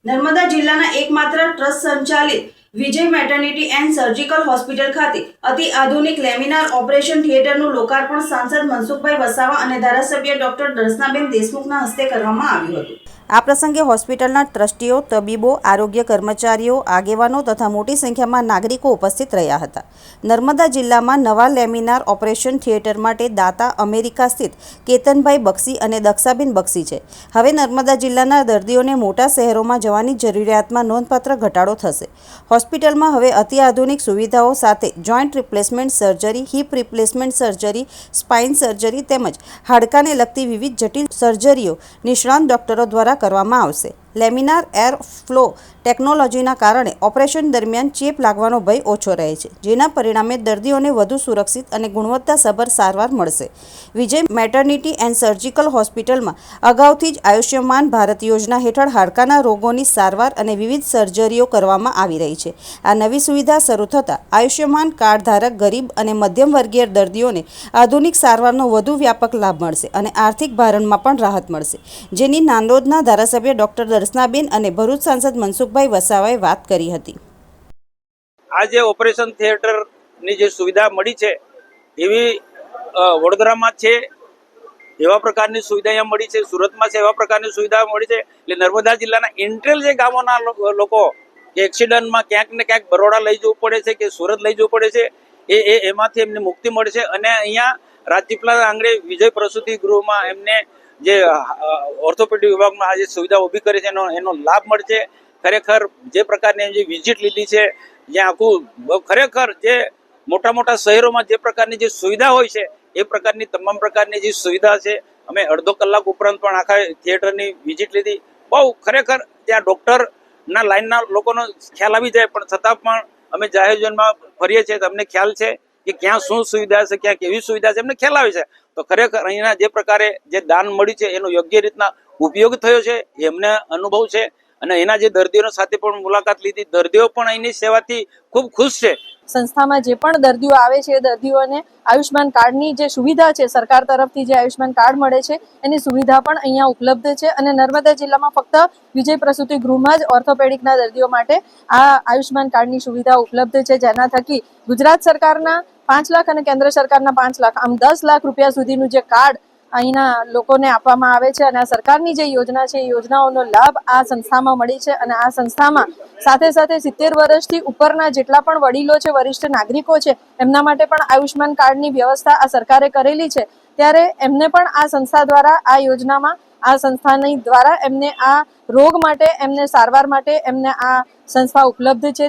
નર્મદા જિલ્લાના એકમાત્ર ટ્રસ્ટ સંચાલિત વિજય મેટર્નિટી એન્ડ સર્જિકલ હોસ્પિટલ ખાતે અતિ આધુનિક લેમિનાર ઓપરેશન થિયેટરનું લોકાર્પણ સાંસદ મનસુખભાઈ વસાવા અને ધારાસભ્ય ડોક્ટર દર્શનાબેન દેશમુખના હસ્તે કરવામાં આવ્યું હતું। આ પ્રસંગે હોસ્પિટલના ટ્રસ્ટીઓ, તબીબો, આરોગ્ય કર્મચારીઓ, આગેવાનો તથા મોટી સંખ્યામાં નાગરિકો ઉપસ્થિત રહ્યા હતા। નર્મદા જિલ્લામાં નવા લેમિનાર ઓપરેશન થિયેટર માટે દાતા અમેરિકા સ્થિત કેતનભાઈ બક્ષી અને દક્ષાબેન બક્ષી છે। હવે નર્મદા જિલ્લાના દર્દીઓને મોટા શહેરોમાં જવાની જરૂરિયાતમાં નોંધપાત્ર ઘટાડો થશે। હોસ્પિટલમાં હવે અત્યાધુનિક સુવિધાઓ સાથે joint replacement surgery, heap replacement surgery, spine surgery તેમજ હાડકાને લગતી વિવિધ જટિલ સર્જરીઓ નિષ્ણાંત ડોક્ટરો દ્વારા કરવામાં આવશે। લેમિનાર એર ફ્લો ટેકનોલોજીના કારણે ઓપરેશન દરમિયાન ચેપ લાગવાનો ભય ઓછો રહે છે, જેના પરિણામે દર્દીઓને વધુ સુરક્ષિત અને ગુણવત્તાસભર સારવાર મળશે। વિજય મેટર્નિટી એન્ડ સર્જિકલ હોસ્પિટલમાં અગાઉથી જ આયુષ્યમાન ભારત યોજના હેઠળ હાડકાના રોગોની સારવાર અને વિવિધ સર્જરીઓ કરવામાં આવી રહી છે। આ નવી સુવિધા શરૂ થતાં આયુષ્યમાન કાર્ડ ધારક ગરીબ અને મધ્યમ વર્ગીય દર્દીઓને આધુનિક સારવારનો વધુ વ્યાપક લાભ મળશે અને આર્થિક ભારણમાં પણ રાહત મળશે, જેની નાંદોદના ધારાસભ્ય ડોક્ટર દર્શનાબેન અને ભરૂચ સાંસદ મનસુખભાઈ વસાવાએ વાત કરી હતી। આજે ઓપરેશન થિયેટરની જે સુવિધા મળી છે એવી વડોદરામાં છે એવા પ્રકારની સુવિધા અહીંયા મળી છે, સુરતમાં છે એવા પ્રકારની સુવિધા મળી છે। એટલે નર્મદા જિલ્લાના ઇન્ટ્રેલ જે ગામોના લોકો એક્સિડન્ટમાં ક્યાંક ને ક્યાંક બરોડા લઈ જવું પડે છે કે સુરત લઈ જવું પડે છે, એમાંથી એમને મુક્તિ મળે છે અને અહીંયા રાજપીપળા આંગણે વિજય પ્રસૂતિ ગૃહમાં એમને જે ઓર્થોપેડિક વિભાગમાં આજે સુવિધા ઊભી કરી છે એનો લાભ મળશે। ખરેખર જે પ્રકારની જે વિઝિટ લીધી છે, જ્યાં આખું ખરેખર જે મોટા શહેરોમાં જે પ્રકારની જે સુવિધા હોય છે એ પ્રકારની તમામ પ્રકારની જે સુવિધા છે। અમે અડધો કલાક ઉપરાંત પણ આખા થિયેટરની વિઝિટ લીધી। બહુ ખરેખર ત્યાં ડૉક્ટરના લાઈનના લોકોનો ખ્યાલ આવી જાય, પણ છતાં પણ અમે જાહેર જીવનમાં ફરીએ છીએ તો અમને ખ્યાલ છે કે ક્યાં શું સુવિધા છે, ક્યાં કેવી સુવિધા છે, અમને ખ્યાલ આવે છે। તો ખરેખર અહીંના જે પ્રકારે જે દાન મળ્યું છે એનો યોગ્ય રીતના ઉપયોગ થયો છે એમને અનુભવ છે અને એના જે દર્દીઓ સાથે પણ મુલાકાત લીધી, દર્દીઓ પણ અહીંની સેવાથી ખૂબ ખુશ છે। સંસ્થામાં જે પણ દર્દીઓ આવે છે એ દર્દીઓને આયુષ્માન કાર્ડની જે સુવિધા છે, સરકાર તરફથી જે આયુષ્માન કાર્ડ મળે છે એની સુવિધા પણ અહીંયા ઉપલબ્ધ છે અને નર્મદા જિલ્લામાં ફક્ત વિજય પ્રસૂતિ ગૃહમાં જ ઓર્થોપેડિકના દર્દીઓ માટે આ આયુષ્માન કાર્ડની સુવિધા ઉપલબ્ધ છે, જેના થકી ગુજરાત સરકારના 5 લાખ અને કેન્દ્ર સરકારના 5 લાખ આમ 10 લાખ રૂપિયા સુધીનું જે કાર્ડ અહીંના લોકોને આપવામાં આવે છે અને આ સરકારની જે યોજના છે એ યોજનાઓનો લાભ આ સંસ્થામાં મળી છે અને આ સંસ્થામાં સાથે 70 વર્ષથી ઉપરના જેટલા પણ વડીલો છે, વરિષ્ઠ નાગરિકો છે, એમના માટે પણ આયુષ્માન કાર્ડની વ્યવસ્થા આ સરકારે કરેલી છે। ત્યારે એમને પણ આ સંસ્થા દ્વારા આ યોજનામાં આ સંસ્થાની દ્વારા એમને આ રોગ માટે, એમને સારવાર માટે એમને આ સંસ્થા ઉપલબ્ધ છે।